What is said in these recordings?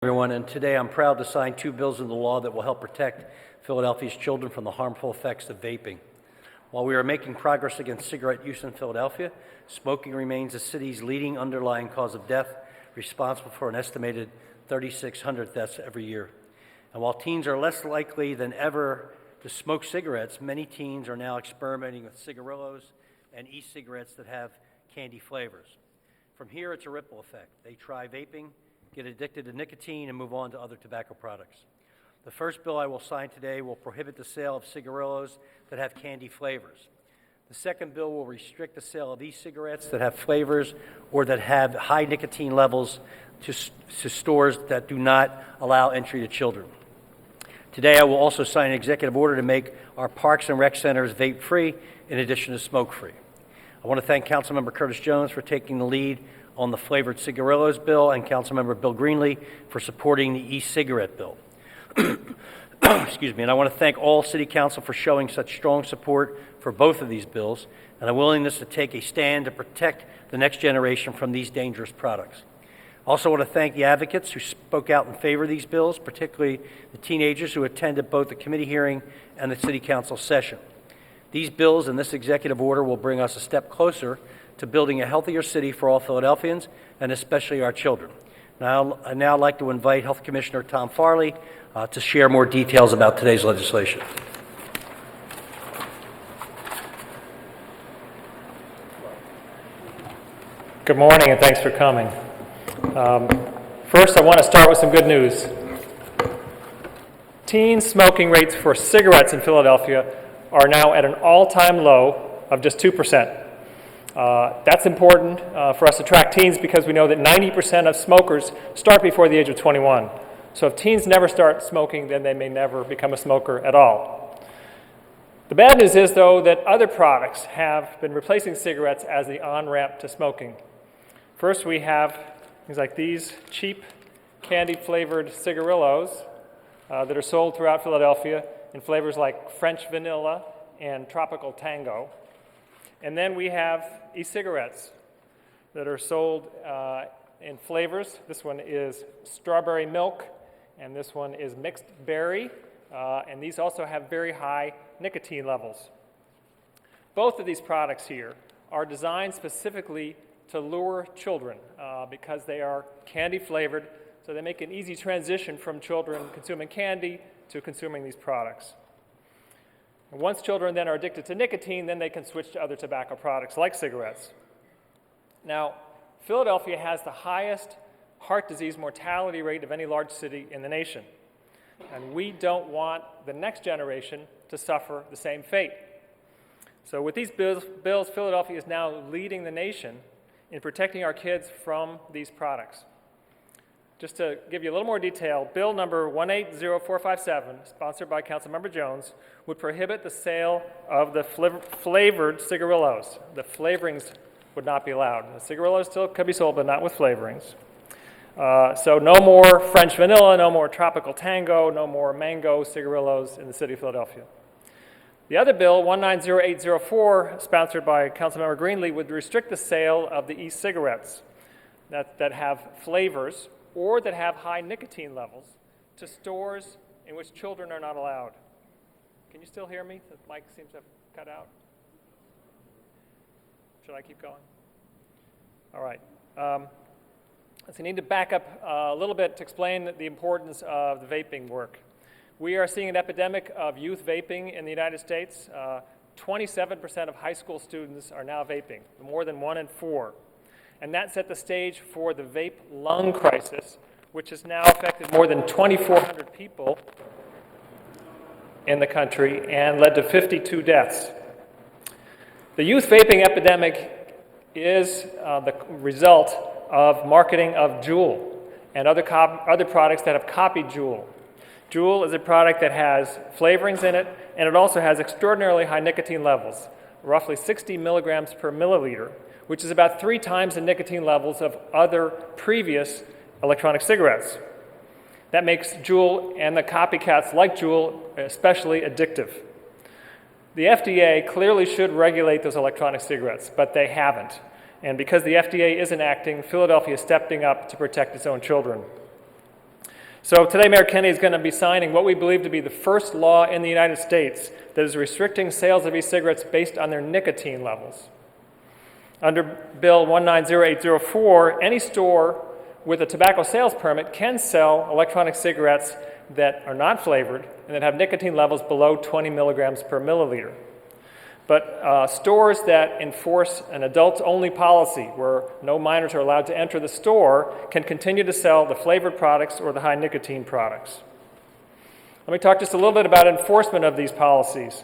Everyone, and today I'm proud to sign two bills into law that will help protect Philadelphia's children from the harmful effects of vaping. While we are making progress against cigarette use in Philadelphia, smoking remains the city's leading underlying cause of death, responsible for an estimated 3,600 deaths every year. And while teens are less likely than ever to smoke cigarettes, many teens are now experimenting with cigarillos and e-cigarettes that have candy flavors. From here, it's a ripple effect. They try vaping, get addicted to nicotine, and move on to other tobacco products. The first bill I will sign today will prohibit the sale of cigarillos that have candy flavors. The second bill will restrict the sale of e-cigarettes that have flavors or that have high nicotine levels to stores that do not allow entry to children. Today, I will also sign an executive order to make our parks and rec centers vape-free in addition to smoke-free. I want to thank Councilmember Curtis Jones for taking the lead on the flavored cigarillos bill and Councilmember Bill Greenlee for supporting the e-cigarette bill. Excuse me, and I want to thank all City Council for showing such strong support for both of these bills and a willingness to take a stand to protect the next generation from these dangerous products. I also want to thank the advocates who spoke out in favor of these bills, particularly the teenagers who attended both the committee hearing and the City Council session. These bills and this executive order will bring us a step closer to building a healthier city for all Philadelphians, and especially our children. I'd now like to invite Health Commissioner Tom Farley to share more details about today's legislation. Good morning, and thanks for coming. First, I want to start with some good news. Teen smoking rates for cigarettes in Philadelphia are now at an all-time low of just 2%. That's important for us to track teens because we know that 90% of smokers start before the age of 21. So if teens never start smoking, then they may never become a smoker at all. The bad news is, though, that other products have been replacing cigarettes as the on-ramp to smoking. First, we have things like these cheap candy-flavored cigarillos that are sold throughout Philadelphia in flavors like French vanilla and tropical tango. And then we have e-cigarettes that are sold in flavors. This one is strawberry milk, and this one is mixed berry, and these also have very high nicotine levels. Both of these products here are designed specifically to lure children because they are candy flavored, so they make an easy transition from children consuming candy to consuming these products. And once children then are addicted to nicotine, then they can switch to other tobacco products like cigarettes. Now, Philadelphia has the highest heart disease mortality rate of any large city in the nation. And we don't want the next generation to suffer the same fate. So with these bills, Philadelphia is now leading the nation in protecting our kids from these products. Just to give you a little more detail, Bill number 180457, sponsored by Councilmember Jones, would prohibit the sale of the flavored cigarillos. The flavorings would not be allowed. The cigarillos still could be sold, but not with flavorings. So no more French vanilla, no more tropical tango, no more mango cigarillos in the city of Philadelphia. The other bill, 190804, sponsored by Councilmember Greenlee, would restrict the sale of the e-cigarettes that have flavors or that have high nicotine levels to stores in which children are not allowed. Can you still hear me? The mic seems to have cut out. Should I keep going? All right. So I need to back up a little bit to explain the importance of the vaping work. We are seeing an epidemic of youth vaping in the United States. 27% of high school students are now vaping, more than 1 in 4. And that set the stage for the vape lung crisis, which has now affected more than 2,400 people in the country and led to 52 deaths. The youth vaping epidemic is the result of marketing of Juul and other products that have copied Juul. Juul is a product that has flavorings in it, and it also has extraordinarily high nicotine levels, roughly 60 milligrams per milliliter, which is about 3 times the nicotine levels of other previous electronic cigarettes. That makes Juul and the copycats like Juul especially addictive. The FDA clearly should regulate those electronic cigarettes, but they haven't. And because the FDA isn't acting, Philadelphia is stepping up to protect its own children. So today, Mayor Kennedy is going to be signing what we believe to be the first law in the United States that is restricting sales of e-cigarettes based on their nicotine levels. Under Bill 190804, any store with a tobacco sales permit can sell electronic cigarettes that are not flavored and that have nicotine levels below 20 milligrams per milliliter. But stores that enforce an adults-only policy where no minors are allowed to enter the store can continue to sell the flavored products or the high nicotine products. Let me talk just a little bit about enforcement of these policies.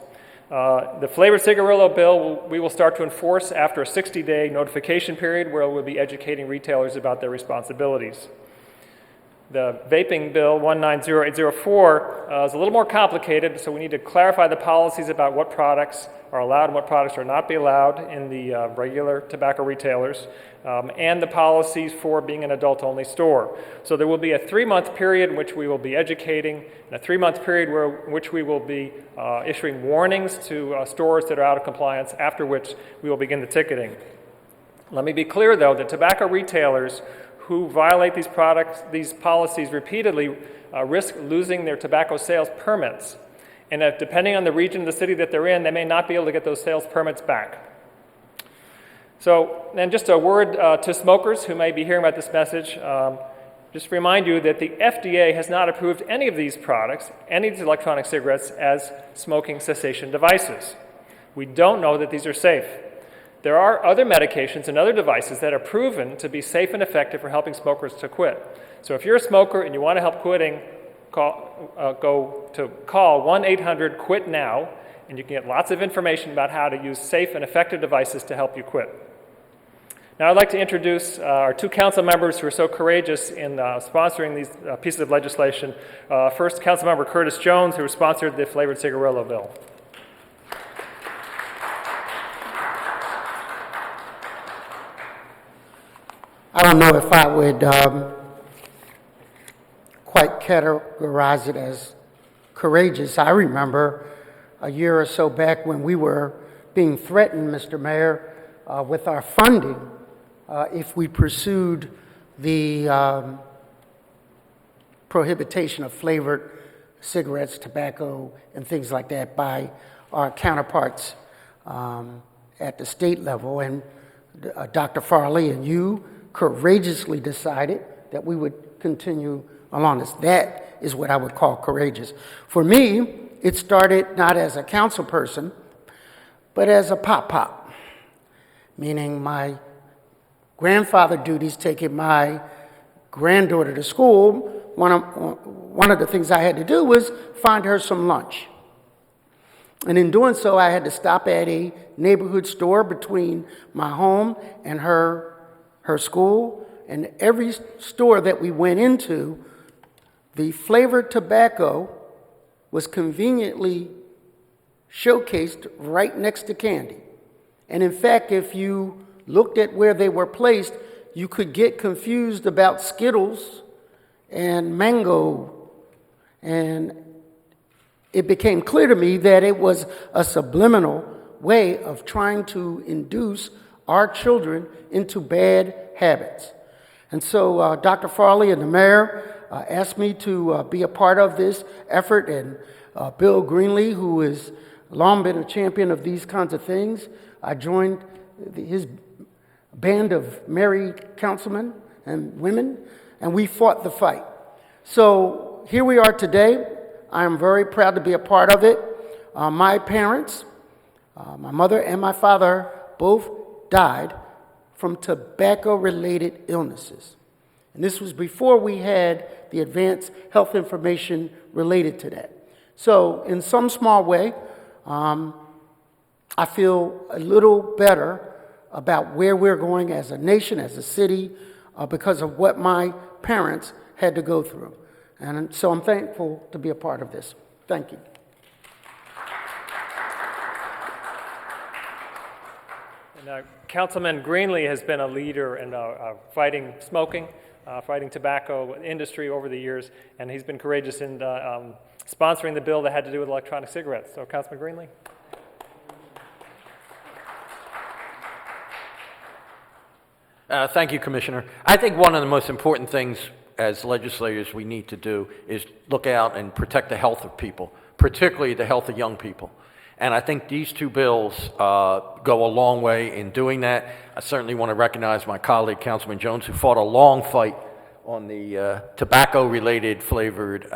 The flavored cigarillo bill we will start to enforce after a 60-day notification period where we'll be educating retailers about their responsibilities. The vaping bill 190804 is a little more complicated, so we need to clarify the policies about what products are allowed and what products are not be allowed in the regular tobacco retailers, and the policies for being an adult-only store. So there will be a 3-month period in which we will be educating, and a 3-month period in which we will be issuing warnings to stores that are out of compliance, after which we will begin the ticketing. Let me be clear, though, that tobacco retailers who violate these policies repeatedly risk losing their tobacco sales permits. And that depending on the region of the city that they're in, they may not be able to get those sales permits back. So then just a word to smokers who may be hearing about this message. Just to remind you that the FDA has not approved any of these products, any of these electronic cigarettes, as smoking cessation devices. We don't know that these are safe. There are other medications and other devices that are proven to be safe and effective for helping smokers to quit. So if you're a smoker and you want to help quitting, go to call 1-800-QUIT-NOW, and you can get lots of information about how to use safe and effective devices to help you quit. Now I'd like to introduce our 2 council members who are so courageous in sponsoring these pieces of legislation. First, Councilmember Curtis Jones, who sponsored the flavored cigarillo bill. I don't know if I would quite categorize it as courageous. I remember a year or so back when we were being threatened, Mr. Mayor, with our funding if we pursued the prohibition of flavored cigarettes, tobacco, and things like that by our counterparts at the state level. And Dr. Farley and you courageously decided that we would continue along this. That is what I would call courageous. For me, it started not as a council person, but as a pop-pop, meaning my grandfather duties taking my granddaughter to school. One of the things I had to do was find her some lunch. And in doing so, I had to stop at a neighborhood store between my home and her school, and every store that we went into, the flavored tobacco was conveniently showcased right next to candy. And in fact, if you looked at where they were placed, you could get confused about Skittles and mango. And it became clear to me that it was a subliminal way of trying to induce our children into bad habits. And so Dr. Farley and the mayor asked me to be a part of this effort, and Bill Greenlee, who has long been a champion of these kinds of things, I joined his band of merry councilmen and women, and we fought the fight. So here we are today. I am very proud to be a part of it. My parents, my mother and my father, both died from tobacco-related illnesses. And this was before we had the advanced health information related to that. So in some small way, I feel a little better about where we're going as a nation, as a city, because of what my parents had to go through. And so I'm thankful to be a part of this. Thank you. And Councilman Greenlee has been a leader in fighting smoking, fighting tobacco industry over the years, and he's been courageous in sponsoring the bill that had to do with electronic cigarettes. So, Councilman Greenlee. Thank you, Commissioner. I think one of the most important things as legislators we need to do is look out and protect the health of people, particularly the health of young people. And I think these two bills go a long way in doing that. I certainly want to recognize my colleague, Councilman Jones, who fought a long fight on the tobacco-related flavored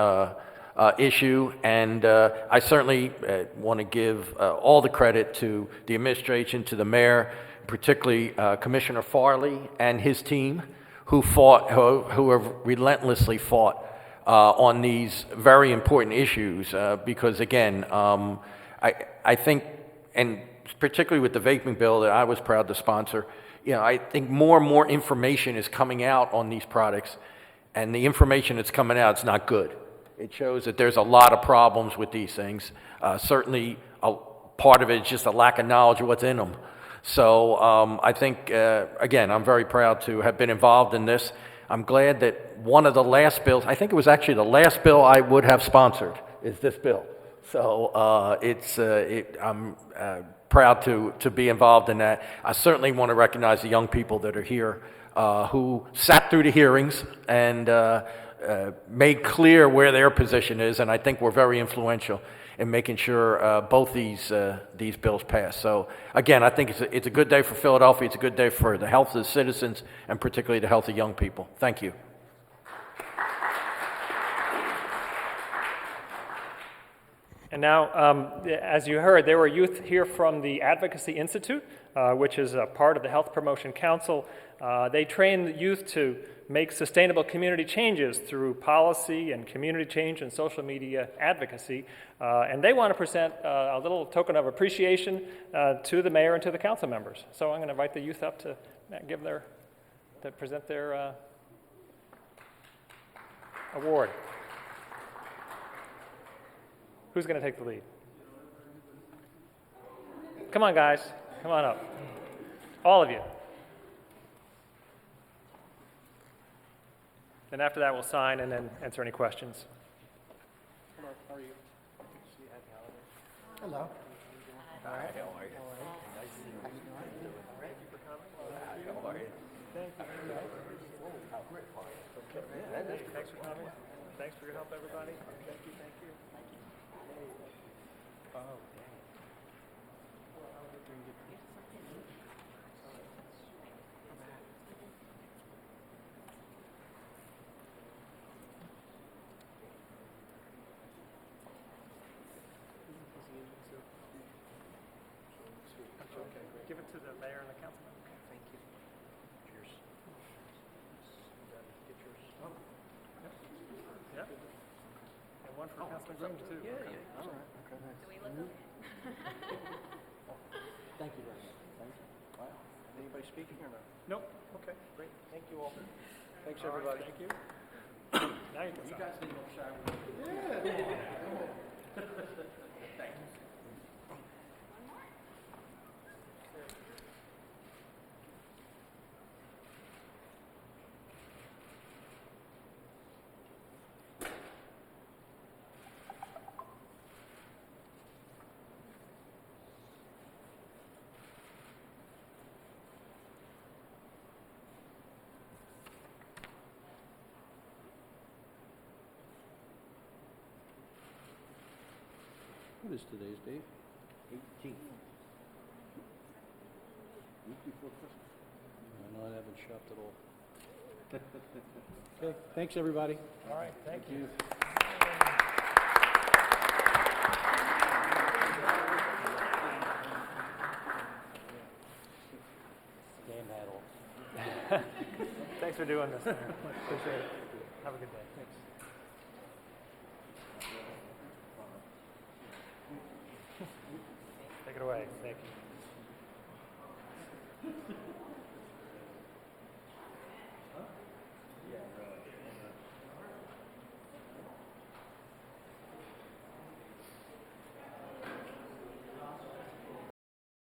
issue. And I certainly want to give all the credit to the administration, to the mayor, particularly Commissioner Farley and his team, who have relentlessly fought on these very important issues. Because again, I think, and particularly with the vaping bill that I was proud to sponsor, I think more and more information is coming out on these products, and the information that's coming out is not good. It shows that there's a lot of problems with these things. Certainly, a part of it is just a lack of knowledge of what's in them. So I think, again, I'm very proud to have been involved in this. I'm glad that one of the last bills, I think it was actually the last bill I would have sponsored, is this bill. So I'm proud to be involved in that. I certainly want to recognize the young people that are here who sat through the hearings and made clear where their position is, and I think we're very influential in making sure both these bills pass. So again, I think it's a good day for Philadelphia. It's a good day for the health of the citizens and particularly the health of young people. Thank you. And now, as you heard, there were youth here from the Advocacy Institute, which is a part of the Health Promotion Council. They train the youth to make sustainable community changes through policy and community change and social media advocacy. And they want to present a little token of appreciation to the mayor and to the council members. So I'm going to invite the youth up to present their award. Who's going to take the lead? Come on, guys. Come on up. All of you. And after that, we'll sign and then answer any questions. How are you? Hello. All right. How are you? Nice to see you. How you doing? Thank you for coming. How are you? Thank you. Okay. Thanks for coming. Thanks for your help, everybody. Thank you. Thank you. Oh, dang. Give it to the mayor and the councilman. Okay, thank you. Cheers. Get yours. Oh. Yep. And one for Councilman James, too. Yeah. All right. Okay. Do we look okay? Thank you very much. Thank you. Wow. Anybody speaking or no? Nope. Okay. Great. Thank you all. Thanks, everybody. Thank you. Now you can You sign. guys didn't go shower. Yeah. What is today's date? 18th. Week before Christmas. I know I haven't shopped at all. Okay, thanks, everybody. All right. Thank you. Game battle. Thanks for doing this. Appreciate it. Have a good day. Thanks. Take it away. Thank you.